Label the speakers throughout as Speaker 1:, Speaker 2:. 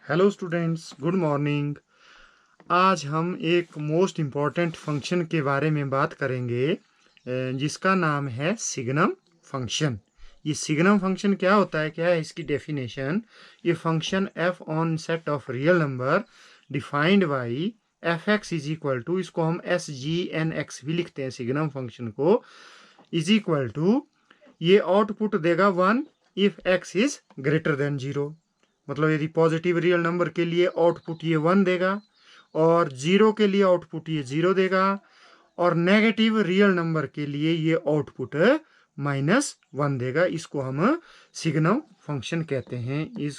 Speaker 1: Hello students, good morning. आज हम एक मोस्ट इम्पॉर्टेंट फंक्शन के बारे में बात करेंगे जिसका नाम है सिग्नम फंक्शन। ये सिग्नम फंक्शन क्या होता है, क्या है इसकी डेफिनेशन। ये function F on set of real number defined by F X is equal to, इसको हम एस जी एन एक्स भी लिखते हैं सिग्नम फंक्शन को, इज इक्वल टू ये आउटपुट देगा 1 if X is greater than 0। मतलब यदि पॉजिटिव रियल नंबर के लिए आउटपुट ये 1 देगा और 0 के लिए आउटपुट ये 0 देगा और नेगेटिव रियल नंबर के लिए ये आउटपुट -1 देगा। इसको हम सिग्नम फंक्शन कहते हैं। Is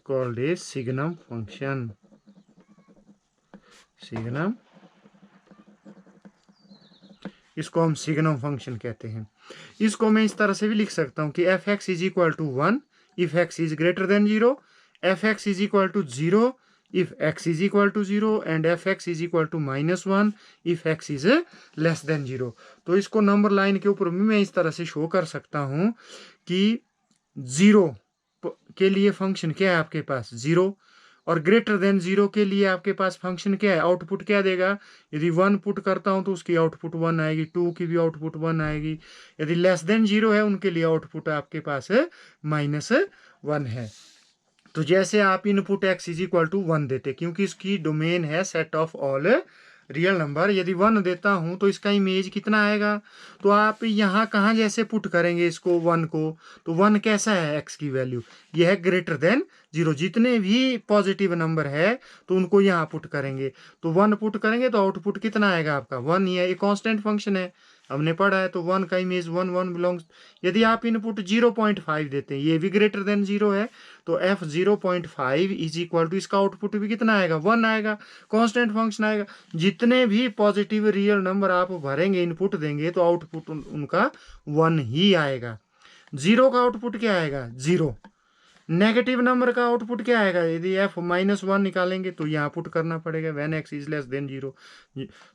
Speaker 1: called a signum function. Signum, इसको हम सिग्नम फंक्शन कहते हैं। इसको मैं इस तरह से भी लिख सकता हूँ कि F X is equal to 1 if X is greater than 0, F X is equal to 0 if X is equal to 0 and F X is equal to -1 if X is less than 0। तो इसको number line के ऊपर भी मैं इस तरह से show कर सकता हूँ कि 0 के लिए फंक्शन क्या है आपके पास 0, और ग्रेटर देन 0 के लिए आपके पास फंक्शन क्या है, आउटपुट क्या देगा। यदि 1 पुट करता हूं तो उसकी आउटपुट 1 आएगी, 2 की भी आउटपुट 1 आएगी। यदि लेस देन 0 है उनके लिए आउटपुट आपके पास -1 है। तो जैसे आप input x is equal to 1 देते, क्योंकि इसकी डोमेन है set of all real number, यदि 1 देता हूं तो इसका इमेज कितना आएगा। तो आप यहाँ कहाँ जैसे पुट करेंगे इसको 1 को, तो 1 कैसा है x की वैल्यू, यह है ग्रेटर देन 0। जितने भी पॉजिटिव नंबर है तो उनको यहाँ पुट करेंगे, तो 1 पुट करेंगे तो आउटपुट कितना आएगा आपका 1 ही है। ये कांस्टेंट फंक्शन है, हमने पढ़ा है। तो 1 का इमेज 1 1 बिलोंग्स। यदि आप इनपुट 0.5 देते हैं, ये भी ग्रेटर देन 0 है, तो f 0.5 इज इक्वल टू इसका आउटपुट भी कितना आएगा 1 आएगा, कांस्टेंट फंक्शन आएगा। जितने भी पॉजिटिव रियल नंबर आप भरेंगे, इनपुट देंगे, तो आउटपुट उनका 1 ही आएगा। 0 का आउटपुट क्या आएगा 0। नेगेटिव नंबर का आउटपुट क्या आएगा, यदि f -1 निकालेंगे तो यहाँ पुट करना पड़ेगा when x is less than 0।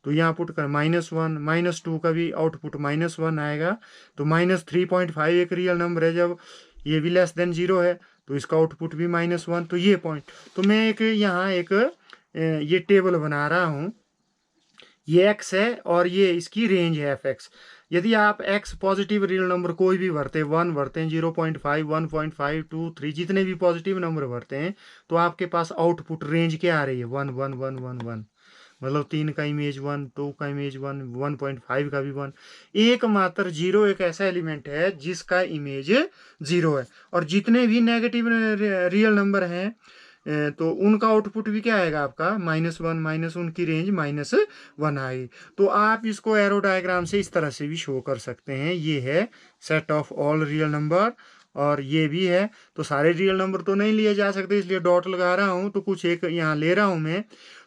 Speaker 1: तो यहाँ पुट कर -1, -2 का भी आउटपुट -1 आएगा। तो -3.5 एक रियल नंबर है, जब ये भी लेस देन 0 है तो इसका आउटपुट भी -1। तो ये पॉइंट, तो मैं एक यहाँ एक ये टेबल बना रहा हूँ। ये x है और ये इसकी रेंज है एफ एक्स। यदि आप x पॉजिटिव रियल नंबर कोई भी भरते हैं, 1 भरते हैं, 0.5, 1.5, 2, 3, जितने भी पॉजिटिव नंबर भरते हैं, तो आपके पास आउटपुट रेंज क्या आ रही है 1 1 1 1 1। मतलब 3 का इमेज 1, 2 का इमेज 1, 1.5 का भी 1। एकमात्र 0 एक ऐसा एलिमेंट है जिसका इमेज 0 है, और जितने भी नेगेटिव रियल नंबर हैं तो उनका आउटपुट भी क्या आएगा आपका -1, माइनस उनकी रेंज -1 आएगी। तो आप इसको एरो डायग्राम से इस तरह से भी शो कर सकते हैं। ये है set of all real number, और ये भी है। तो सारे रियल नंबर तो नहीं लिए जा सकते, इसलिए डॉट लगा रहा हूँ, तो कुछ एक यहाँ ले रहा हूँ मैं।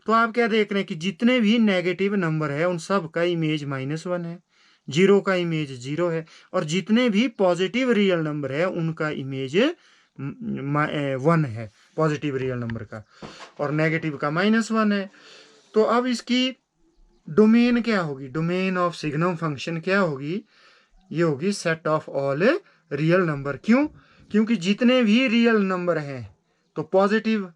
Speaker 1: तो आप क्या देख रहे हैं कि जितने भी नेगेटिव नंबर है उन सब का इमेज -1 है, 0 का इमेज 0 है, और जितने भी पॉजिटिव रियल नंबर है उनका इमेज 1 है, पॉजिटिव रियल नंबर का, और नेगेटिव का -1 है। तो अब इसकी डोमेन क्या होगी, डोमेन ऑफ सिग्नम फंक्शन क्या होगी, ये होगी set of all real number. क्यों, क्योंकि जितने भी रियल नंबर हैं तो पॉजिटिव,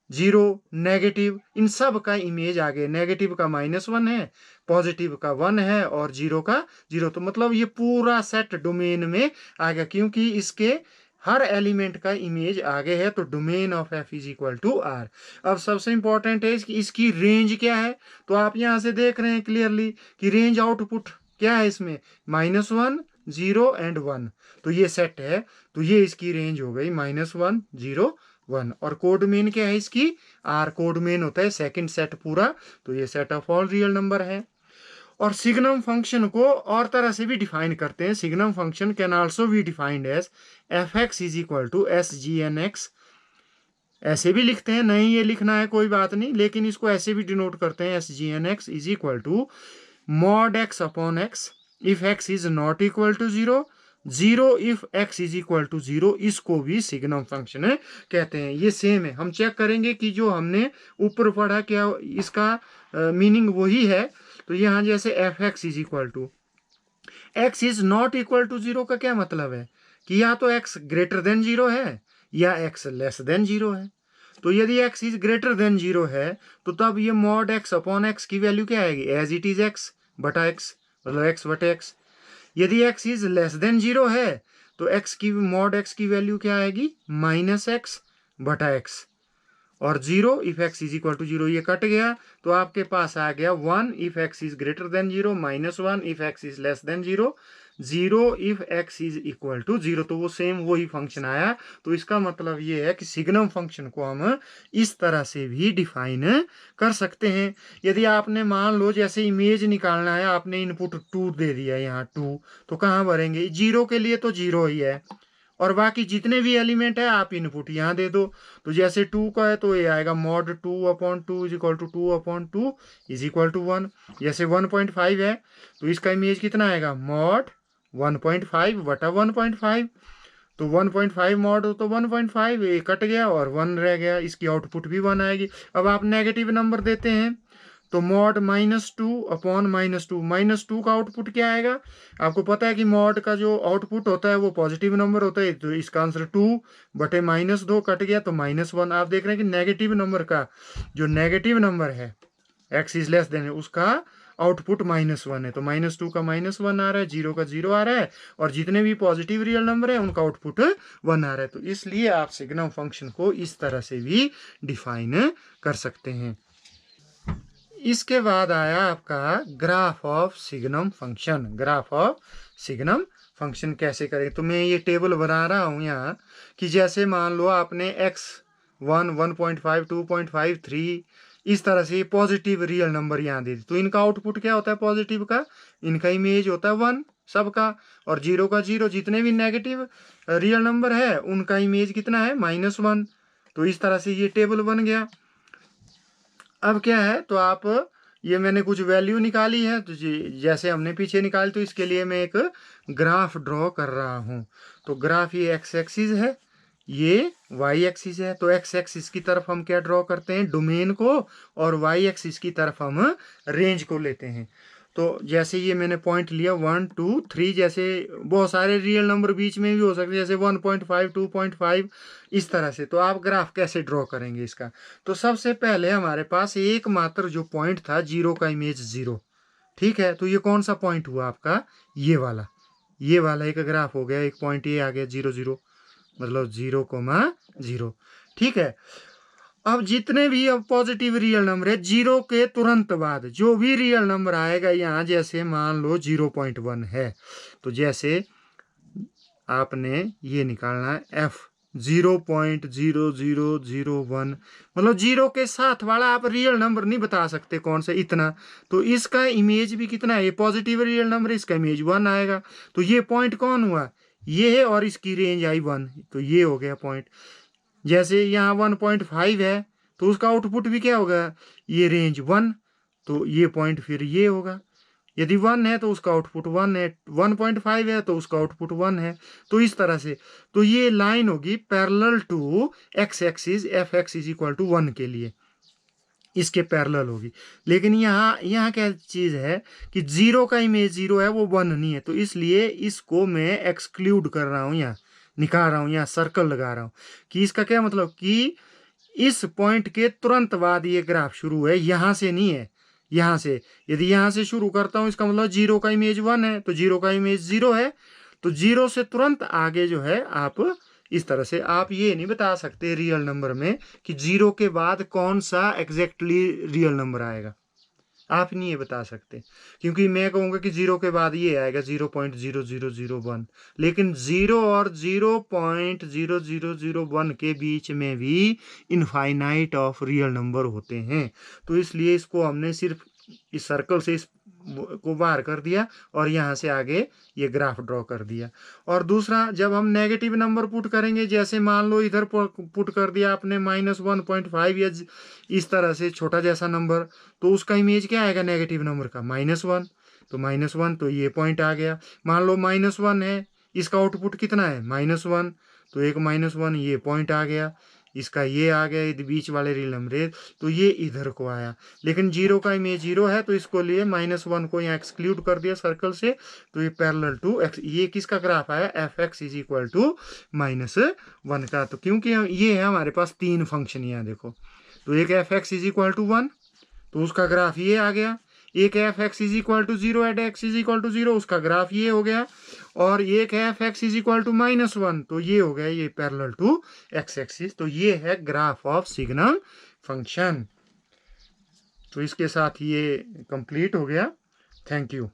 Speaker 1: 0, नेगेटिव, इन सब का इमेज आ गया। नेगेटिव का -1 है, पॉजिटिव का 1 है, और 0 का 0। तो मतलब ये पूरा सेट डोमेन में आ गया, क्योंकि इसके हर एलिमेंट का इमेज आगे है। तो domain of f is equal to r। अब सबसे इंपॉर्टेंट है इसकी रेंज क्या है। तो आप यहां से देख रहे हैं क्लियरली कि रेंज आउटपुट क्या है इसमें, -1, 0 एंड 1। तो ये सेट है, तो ये इसकी रेंज हो गई -1, 0, 1। और कोड मेन क्या है इसकी, r कोड मेन होता है सेकंड सेट पूरा। तो ये set of all real number है। और सिग्नम फंक्शन को और तरह से भी डिफाइन करते हैं। Signum function can also be defined as F X is equal to S G N X. ऐसे भी लिखते हैं, नहीं ये लिखना है कोई बात नहीं, लेकिन इसको ऐसे भी डिनोट करते हैं, S G N X is equal to mod X upon X if X is not equal to 0, 0 if X is equal to 0। इसको भी सिग्नम फंक्शन कहते हैं। ये सेम है, हम चेक करेंगे कि जो हमने ऊपर पढ़ा क्या इसका मीनिंग वही है। तो यहाँ जैसे F X is equal to X is not equal to 0 का क्या मतलब है कि या तो एक्स ग्रेटर देन 0 है या x लेस देन 0 है। तो यदि x इज ग्रेटर देन 0 है तो तब ये मॉड x अपॉन x की वैल्यू क्या आएगी, एज इट इज x बटा x, मतलब x बटे x। यदि x इज लेस देन 0 है तो x की मॉड x की वैल्यू क्या आएगी, माइनस x बटा x। और 0 if x is equal to 0, ये कट गया तो आपके पास आ गया 1 if x is greater than 0, minus 1 if x is less than 0, 0 if x is equal to 0। तो वो सेम वही फंक्शन आया। तो इसका मतलब ये है कि सिग्नम फंक्शन को हम इस तरह से भी डिफाइन कर सकते हैं। यदि आपने मान लो जैसे इमेज निकालना है, आपने इनपुट 2 दे दिया यहाँ 2, तो कहाँ भरेंगे, 0 के लिए तो 0 ही है और बाकी जितने भी एलिमेंट है आप इनपुट यहाँ दे दो। तो जैसे 2 का है तो ये आएगा mod 2/2 is equal to 2/2 is equal to 1। जैसे 1.5 है तो इसका इमेज कितना आएगा, मॉड 1.5 बटा 1.5। तो 1.5 मॉड हो तो 1.5, ये कट गया और 1 रह गया, इसकी आउटपुट भी 1 आएगी। अब आप नेगेटिव नंबर देते हैं तो मॉड -2 अपॉन -2, -2 का आउटपुट क्या आएगा, आपको पता है कि मॉड का जो आउटपुट होता है वो पॉजिटिव नंबर होता है। तो इसका आंसर 2 बटे -2 कट गया तो -1। आप देख रहे हैं कि नेगेटिव नंबर का जो नेगेटिव नंबर है x इज लेस देन, उसका आउटपुट -1 है। तो -2 का -1 आ रहा है, 0 का 0 आ रहा है और जितने भी पॉजिटिव रियल नंबर है उनका आउटपुट 1 आ रहा है। तो इसलिए आप सिग्नम फंक्शन को इस तरह से भी डिफाइन कर सकते हैं। इसके बाद आया आपका graph of signum function. Graph of signum function कैसे करें, तो मैं ये टेबल बना रहा हूँ यहाँ कि जैसे मान लो आपने x1, 1.5, 2.5, 3 इस तरह से पॉजिटिव रियल नंबर यहाँ दे दी, तो इनका आउटपुट क्या होता है पॉजिटिव का, इनका इमेज होता है 1 सबका, और 0 का 0, जितने भी नेगेटिव रियल नंबर है उनका इमेज कितना है, -1। तो इस तरह से ये टेबल बन गया। अब क्या है, तो आप ये मैंने कुछ वैल्यू निकाली है, तो जैसे हमने पीछे निकाली, तो इसके लिए मैं एक ग्राफ ड्रॉ कर रहा हूँ। तो ग्राफ ये x एक्सिस है, ये y एक्सिस है। तो x एक्सिस की तरफ हम क्या ड्रॉ करते हैं, डोमेन को, और y एक्सिस की तरफ हम रेंज को लेते हैं। तो जैसे ये मैंने पॉइंट लिया 1, 2, 3, जैसे बहुत सारे रियल नंबर बीच में भी हो सकते हैं, जैसे 1.5, 2.5 इस तरह से। तो आप ग्राफ कैसे ड्रॉ करेंगे इसका, तो सबसे पहले हमारे पास एकमात्र जो पॉइंट था 0 का इमेज 0, ठीक है। तो ये कौन सा पॉइंट हुआ आपका, ये वाला एक ग्राफ हो गया, एक पॉइंट ये आ गया 0, 0, मतलब 0,0, ठीक है। अब जितने भी अब पॉजिटिव रियल नंबर है, 0 के तुरंत बाद जो भी रियल नंबर आएगा यहाँ, जैसे मान लो 0.1 है, तो जैसे आपने ये निकालना है f 0.0001, मतलब 0 के साथ वाला आप रियल नंबर नहीं बता सकते कौन सा, इतना। तो इसका इमेज भी कितना है, ये पॉजिटिव रियल नंबर, इसका इमेज 1 आएगा। तो ये पॉइंट कौन हुआ, ये है, और इसकी रेंज आई 1, तो ये हो गया पॉइंट। जैसे यहाँ 1.5 है तो उसका आउटपुट भी क्या होगा, ये रेंज 1, तो ये पॉइंट फिर ये होगा। यदि 1 है तो उसका आउटपुट 1 है, 1.5 है तो उसका आउटपुट 1 है। तो इस तरह से, तो ये लाइन होगी parallel to x axis, f x is equal to 1 के लिए, इसके पैरेलल होगी। लेकिन यहाँ क्या चीज़ है कि 0 का इमेज 0 है, वो 1 नहीं है, तो इसलिए इसको मैं एक्सक्लूड कर रहा हूँ, यहाँ निकाल रहा हूँ, यहाँ सर्कल लगा रहा हूँ। कि इसका क्या मतलब कि इस पॉइंट के तुरंत बाद ये ग्राफ शुरू है, यहाँ से नहीं है, यहाँ से। यदि यहाँ से शुरू करता हूँ, इसका मतलब 0 का इमेज 1 है, तो 0 का इमेज 0 है, तो 0 से तुरंत आगे जो है आप इस तरह से, आप ये नहीं बता सकते रियल नंबर में कि 0 के बाद कौन सा एग्जैक्टली रियल नंबर आएगा, आप नहीं ये बता सकते। क्योंकि मैं कहूँगा कि 0 के बाद ये आएगा 0.0001, लेकिन 0 और 0.0001 के बीच में भी इनफाइनाइट ऑफ रियल नंबर होते हैं। तो इसलिए इसको हमने सिर्फ इस सर्कल से इस को बाहर कर दिया और यहाँ से आगे ये ग्राफ ड्रॉ कर दिया। और दूसरा, जब हम नेगेटिव नंबर पुट करेंगे, जैसे मान लो इधर पुट कर दिया आपने -1.5 या इस तरह से छोटा जैसा नंबर, तो उसका इमेज क्या आएगा नेगेटिव नंबर का, -1। तो -1, तो ये पॉइंट आ गया। मान लो -1 है, इसका आउटपुट कितना है, -1, तो एक -1 ये पॉइंट आ गया। इसका ये आ गया, ये बीच वाले रिलम रेज, तो ये इधर को आया। लेकिन जीरो का इमेज जीरो है तो इसको लिए -1 को यहाँ एक्सक्लूड कर दिया सर्कल से, तो ये पैरेलल टू एक्स, ये किसका ग्राफ आया, F X is equal to -1 का। तो क्योंकि ये है हमारे पास तीन फंक्शन यहाँ देखो, तो एक F X is equal to 1 तो उसका ग्राफ ये आ गया, एक F X is equal to 0 at X is equal to 0 उसका ग्राफ ये हो गया, और एक F X is equal to -1 तो ये हो गया ये पैरेलल टू एक्स एक्सिस। तो ये है ग्राफ ऑफ सिग्नल फंक्शन। तो इसके साथ ये कंप्लीट हो गया। Thank you.